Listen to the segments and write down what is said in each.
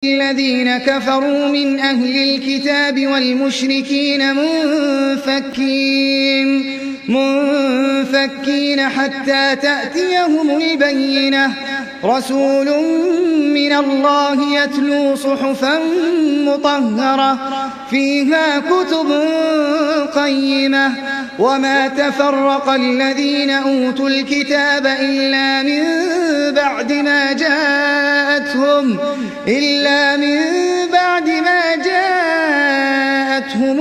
الذين كفروا من أهل الكتاب والمشركين منفكين حتى تأتيهم البينة رسول من الله يتلو صحفا مطهرة فيها كتب قيمة وما تفرق الذين أوتوا الكتاب إلا من بعد ما جاءتهم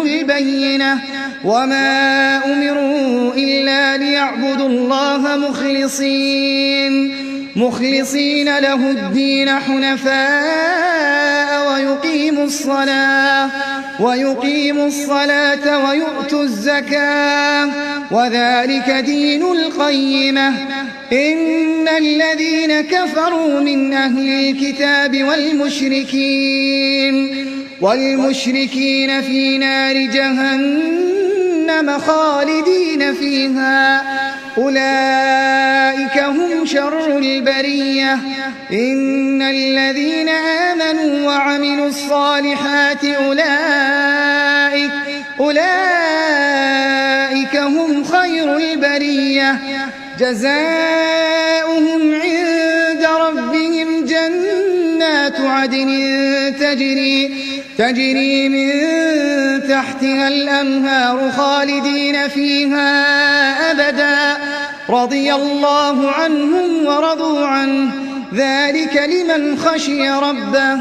البينة وما أمروا إلا ليعبدوا الله مخلصين له الدين حنفاء ويقيموا الصلاة ويؤتوا الزكاة وذلك دين القيمة إن الذين كفروا من أهل الكتاب والمشركين في نار جهنم خالدين فيها أولئك هم شر البرية إن الذين آمنوا وعملوا الصالحات أولئك هم خير البرية جزاؤهم عند ربهم جنات عدن تجري من تحتها الأنهار خالدين فيها أبدا رضي الله عنهم ورضوا عنه ذلك لمن خشي ربه